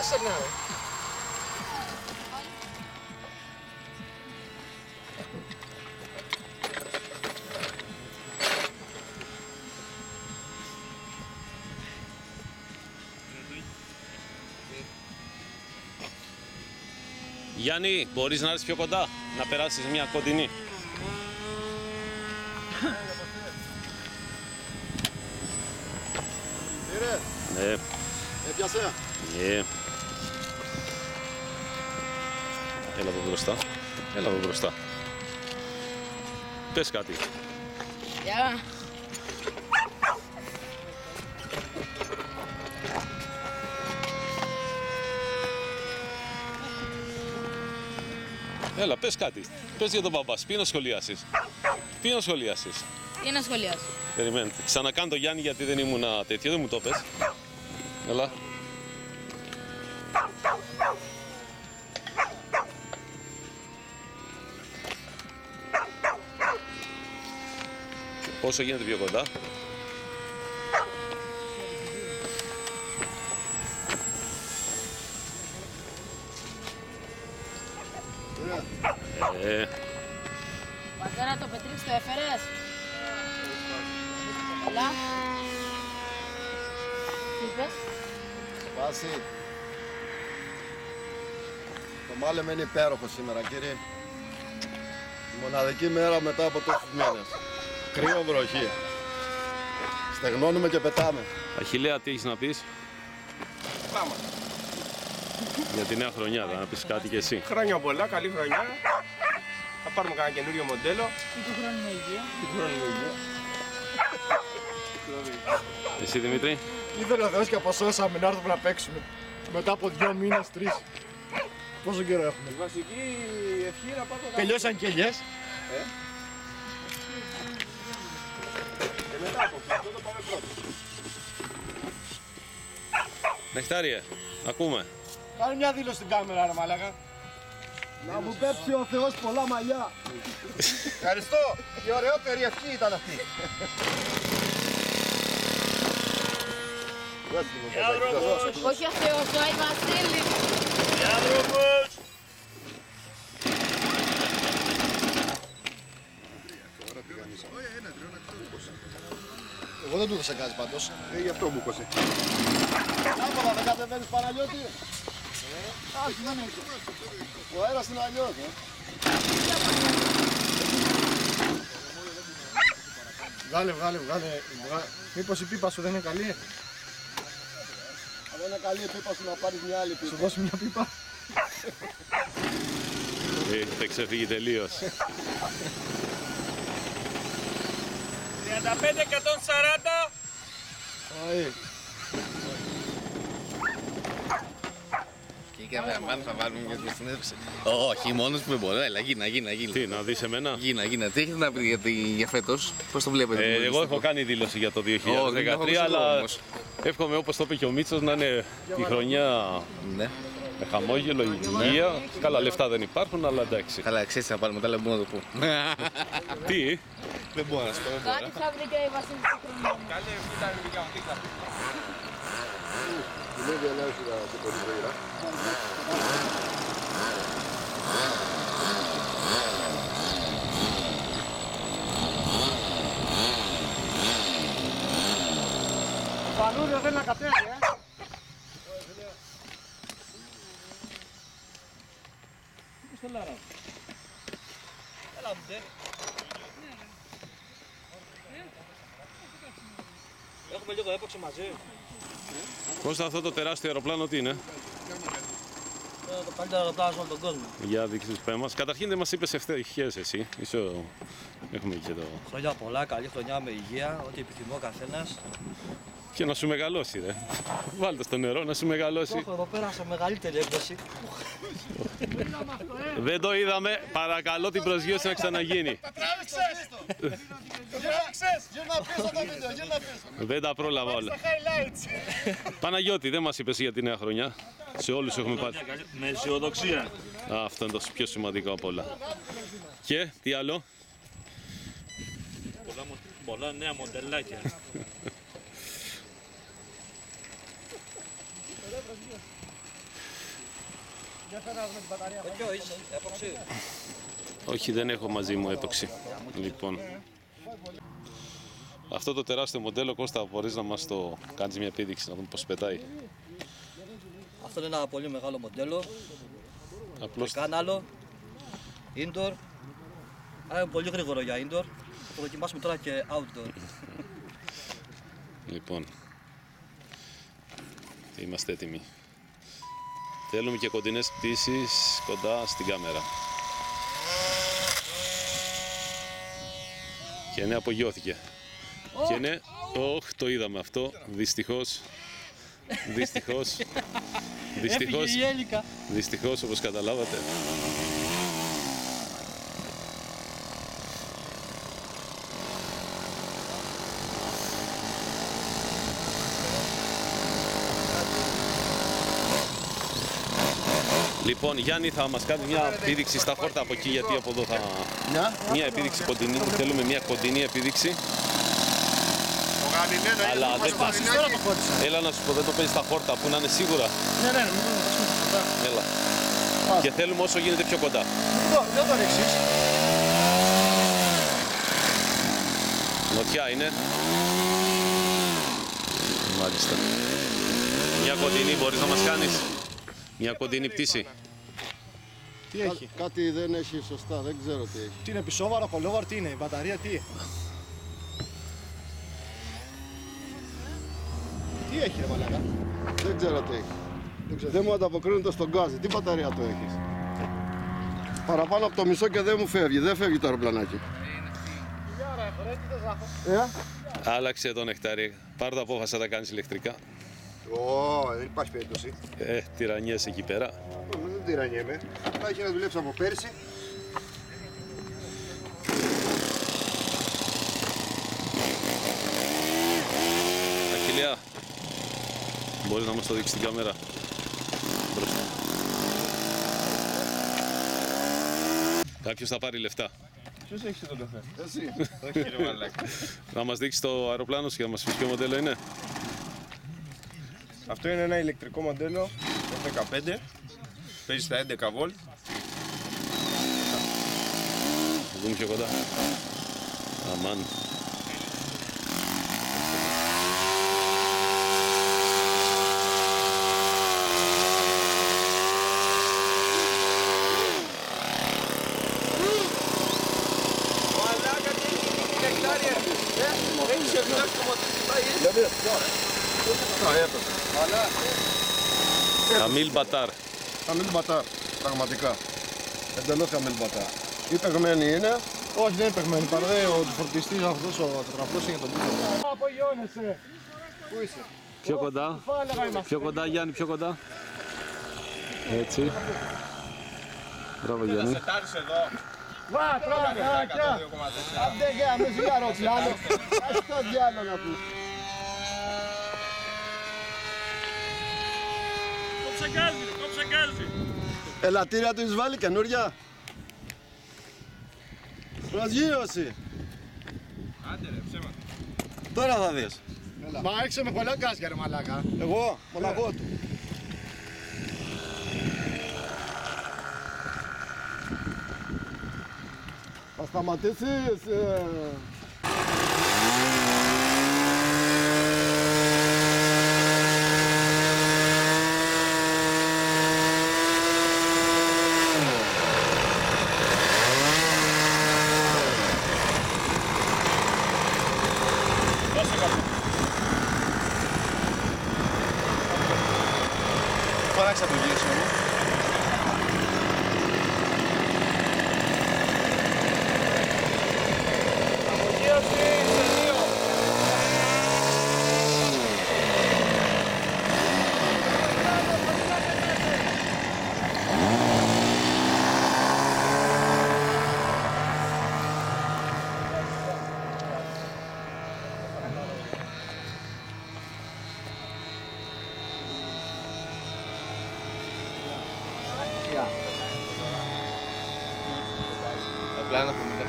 σέρνα, ρε. Γιάννη, μπορείς να έρθεις πιο κοντά, να περάσεις μια κοντινή. Πήρε. Ναι. Έπιασε. Ναι. Έλα εδώ μπροστά. Έλα εδώ μπροστά. Πες κάτι. Γεια. Έλα, πες κάτι. Πες για τον μπαμπά σου. Ποιο να σχολιάσεις. Τι να σχολιάσεις. Τι να σχολιάσω. Περιμένετε. Ξανακάνω το Γιάννη γιατί δεν ήμουν τέτοιο. Δεν μου το πες. Έλα. Όσο γίνεται πιο κοντά. Πατέρα, το Πετρίξ το έφερες. Έλα. Τι είπες. Βάση. Το μάλεμε είναι υπέροχο σήμερα, κύριε. Η μοναδική μέρα μετά από τόσους μήνες. Κρύο, βροχή. Στεγνώνουμε και πετάμε. Αχιλλέα, τι έχεις να πεις Πάμε. για τη νέα χρονιά, να πεις κάτι κι εσύ. Χρόνια πολλά, καλή χρονιά. Θα πάρουμε κανένα καινούριο μοντέλο. Και του χρόνου με υγεία. Τι χρόνο είναι υγεία. Εσύ Δημήτρη. Ήθελε ο Θεός και αποσώσαμε να έρθουμε να παίξουμε. Μετά από 2 μήνες, 3. Πόσο καιρό έχουμε. Η βασική ευχή είναι να πάτε να Τελειώσαν και ελιές. Και μετά από αυτό το πάμε πρώτο. Νεκτάριε, ακούμε. Κάνε μια δήλωση στην κάμερα, ρε μαλάκα. Να μου πέψει ο Θεός πολλά μαλλιά. Ευχαριστώ. Η ωραιότερη ευχή ήταν αυτή. Όχι ο Θεός, ο Άι Βασίλη. Εγώ δεν του έδωσα κάτι πάντως. Γι' αυτό μου κόσε. Άπολα δεν κατεβαίνεις Παναγιώτη. Ο αέρας είναι αλλιώς. Βγάλε. Μήπως η πίπα σου δεν είναι καλή. Αν δεν είναι καλή η πίπα σου να πάρεις μια άλλη πίπα. Σου δώσει μια πίπα. Έχετε ξεφύγει τελείως. 35-140. Ωι. Και καμεραμάν θα βάλουμε για τη συνέντευξη. Όχι, μόνος που δεν μπορώ. Έλα, γίνα. Τι, να δεις εμένα. Γίνα. Τι έχετε να πείτε για φέτος, πώς το βλέπετε. Εγώ έχω κάνει δήλωση για το 2013, αλλά εύχομαι όπως το είπε και ο Μίτσος να είναι η χρονιά Ναι. με χαμόγελο, υγεία. Καλά, λεφτά δεν υπάρχουν, αλλά εντάξει. Καλά, ξέρεις να πάρουμε τα άλλα, μπορούμε να το πούμε. Τι, Δεν μπορώ να σου πω. Κάτι θα βρει και η Βασίλη του χρόνου. Καλή ευχή ήταν η δικιά μου. Τι θα πει. Δουλεύει ελεύθερα και πολύ ζωηρά. Φανούριο θέλει να κατέβει, Έχουμε λίγο έπαιξε μαζί. Κώστα, αυτό το τεράστιο αεροπλάνο τι είναι. Το καλύτερο αεροπλάνο σε όλο τον κόσμο. Για δείξεις τους πέμας. Καταρχήν δεν μας είπες ευτυχίες εσύ. Έχουμε και το... Χρόνια πολλά, καλή χρονιά με υγεία, ό,τι επιθυμώ ο καθένας. Και να σου μεγαλώσει, ρε. Βάλτε στο νερό να σου μεγαλώσει. Το έχω εδώ πέρα σε μεγαλύτερη έκδοση. Δεν το είδαμε. Παρακαλώ την προσγείωση να ξαναγίνει. Γύρνα πίσω το βίντεο, γύρνα πίσω. Δεν τα πρόλαβα όλα. Παναγιώτη, δεν μας είπες για τη νέα χρονιά. Σε όλους έχουμε πάρει. Με αισιοδοξία. Αυτό είναι το πιο σημαντικό από όλα. Και τι άλλο. Πολλά νέα μοντελάκια. Ποιο είσαι, έποψη. Όχι, δεν έχω μαζί μου έποξη. Λοιπόν, αυτό το τεράστιο μοντέλο, Κώστα, μπορείς να μας το κάνεις μια επίδειξη, να δούμε πώς πετάει. Αυτό είναι ένα πολύ μεγάλο μοντέλο. Απλώς Κανάλο, indoor. Άρα είναι πολύ γρήγορο για indoor. Θα το δοκιμάσουμε τώρα και outdoor. Λοιπόν, είμαστε έτοιμοι. Θέλουμε και κοντινές πτήσεις κοντά στην κάμερα. Και ναι, απογειώθηκε. Και ναι, το είδαμε αυτό. Δυστυχώς, όπως καταλάβατε. Λοιπόν, Γιάννη, θα μας κάνει μια επίδειξη στα χόρτα από εκεί, γιατί από εδώ θα... Μια επίδειξη κοντινή, θέλουμε μια κοντινή επίδειξη. Αλλά δεν πας. Έλα να σου πω, δεν το παίζεις στα χόρτα που να είναι σίγουρα. Ναι, Έλα. Και θέλουμε όσο γίνεται πιο κοντά. Δεν το ρίξεις. Νοτιά είναι. Μάλιστα. Μια κοντινή μπορείς να μας κάνεις. Μια κοντινή πτήση. Τι έχει. Κάτι δεν έχει σωστά, δεν ξέρω τι έχει. Τι είναι, πισόβαρο, κολόβαρο, τι είναι, η μπαταρία, τι. Τι έχει ρε μαλάκα. Δεν ξέρω τι έχει. Δεν μου ανταποκρίνεται στον γκάζι. Τι μπαταρία το έχεις? Παραπάνω από το μισό και δεν μου φεύγει. Δεν φεύγει το αεροπλανάκι. Άλλαξε το νεκτάρι. Πάρ' το απόφαση να τα κάνεις ηλεκτρικά. Δεν υπάρχει περίπτωση. Τυραννιές εκεί πέρα. Δεν τυραννιέμαι. Θα είχε να δουλέψει από πέρσι. Αχιλιά, μπορείς να μας το δείξεις στην κάμερα. Μπροστά. Κάποιος θα πάρει λεφτά. Ποιος έχει τον καφέ? Εσύ. Όχι ρε μαλάκα. Να μας δείξεις το αεροπλάνο σου και να μας πεις ποιο μοντέλο είναι. Αυτό είναι ένα ηλεκτρικό μοντέλο, το 15. Παίζει στα 11 βολτ. Θα δούμε πιο κοντά. Αμάν. Μαλάκα, τι έχει νεκτάρια. Έχει ξεπλάσει το μοντέλο. Καμίλ Μπατάρ. Καμίλ Μπατάρ. Πραγματικά. Εντελώς Καμίλ Μπατάρ. Η παιγμένη είναι. Όχι, δεν είναι παιγμένη. Παραδέ, ο φορτιστής αυτός ο τετραπλός είναι για τον πίσω. Απογειώνεσαι. Πού είσαι? Πιο κοντά. Πιο κοντά, Γιάννη, πιο κοντά. Έτσι. Μπράβο, Γιάννη. Σετάρεις εδώ. Βα, τράγια. Άντε για, με ζει αεροπλάνο. Ας το διάλο να πεις. Κόψε γκάζι. Ελαττήρια του εισβάλλει καινούρια. Προσγείωση. Άντε ρε, ψέματα. Τώρα θα δεις. Μα έξω με πολλά γκάζια ρε μαλάκα. Εγώ, μοναχό του. Θα σταματήσεις. Παράξα το γύρισμα μου. Απλά να χαμηλά.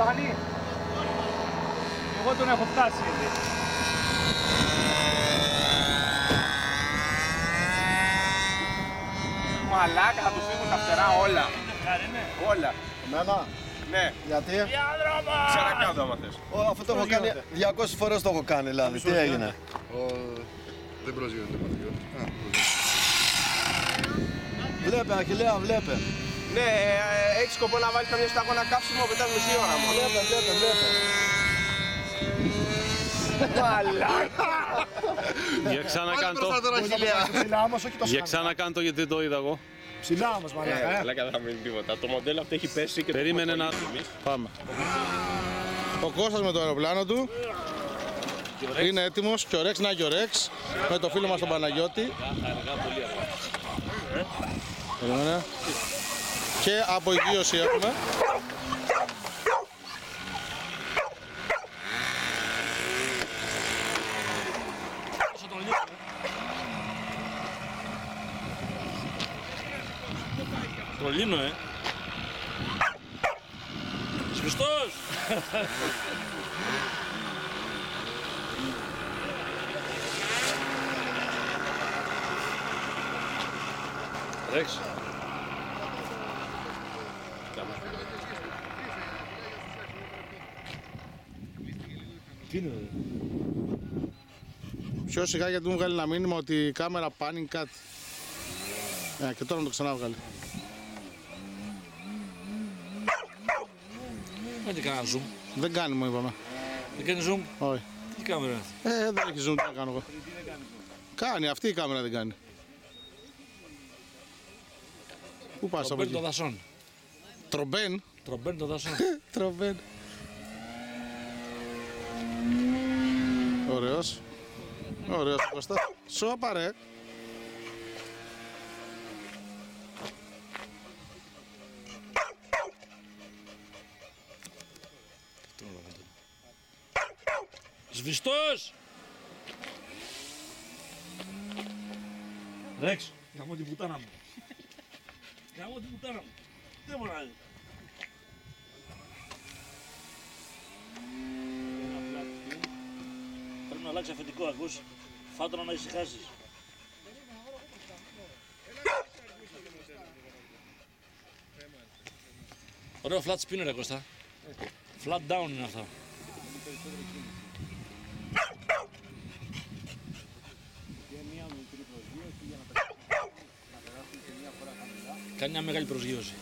Μάνι. Εγώ τον έχω φτάσει ήδη. Μαλάκα, θα του φύγουν τα φτερά όλα. Όλα. Εμένα. Ναι. Γιατί? Ξανακάτω άμα θες. Αυτό το έχω κάνει 200 φορές το έχω κάνει δηλαδή. Τι έγινε? Δεν προσγειώνεται πατριώτη. Βλέπε Αχιλλέα, βλέπε. Ναι, έχεις σκοπό να βάλεις καμιά σταγόνα καύσιμο μετά μισή ώρα μόνο. Βλέπε. Μαλάκα. Για ξανακάν' το. Ψηλά όμως, όχι τόσο. Για ξανακάν' το, γιατί δεν το είδα εγώ. Ψηλά όμως, μαλάκα. Μαλάκα δεν θα μείνει τίποτα. Το μοντέλο αυτό έχει πέσει και... Περίμενε να... Πάμε. Ο Κώστας με το αεροπλάνο του είναι έτοιμος και ο Ρεξ, να και ο Ρεξ με το φίλο μας τον Παναγιώτη. Περίμενε. Και απογείωση έχουμε. Το λύνω, Σβηστός! Ρεξ. Πιο σιγά γιατί μου βγάλει ένα μήνυμα ότι η κάμερα πάνει κάτι. Και τώρα να το ξανάβγαλε. Δεν κάνει zoom. Δεν κάνει, μου είπαμε. Δεν κάνει zoom. Όχι. Τι κάμερα είναι αυτή? Δεν έχει zoom, τι να κάνω εγώ. Κάνει, αυτή η κάμερα δεν κάνει. Πού πας από Τρομπέν των εκεί? δασών. Τρομπέν. Τρομπέν των δασών. Τρομπέν. Ωραίος. Ωραίος ο Κώστα. Σώπα ρε. Σβηστός! Ρεξ, γαμώ την πουτάνα μου. Γαμώ την πουτάνα μου. Δεν μπορεί να είναι. Πρέπει να αλλάξει αφεντικό, ακούς. Φάτο να ησυχάσεις. Ωραίο flat spinner, ρε Κώστα. Flat down είναι αυτό. Κάνει μια μεγάλη προσγείωση.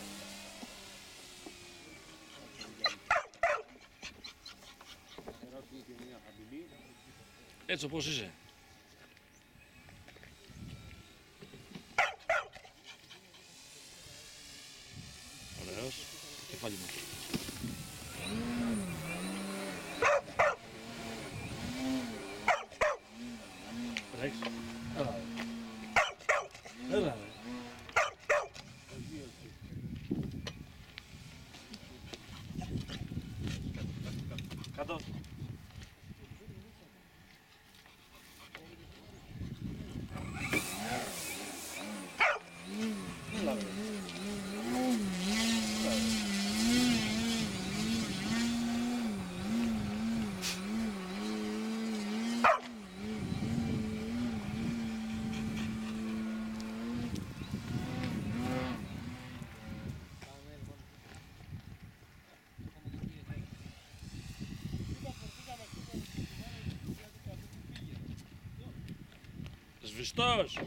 Έτσι όπως είσαι. Ωραίος. Κεφάλι μου. Ρεξ. Έλα ρε. Κάτω. Σβηστός!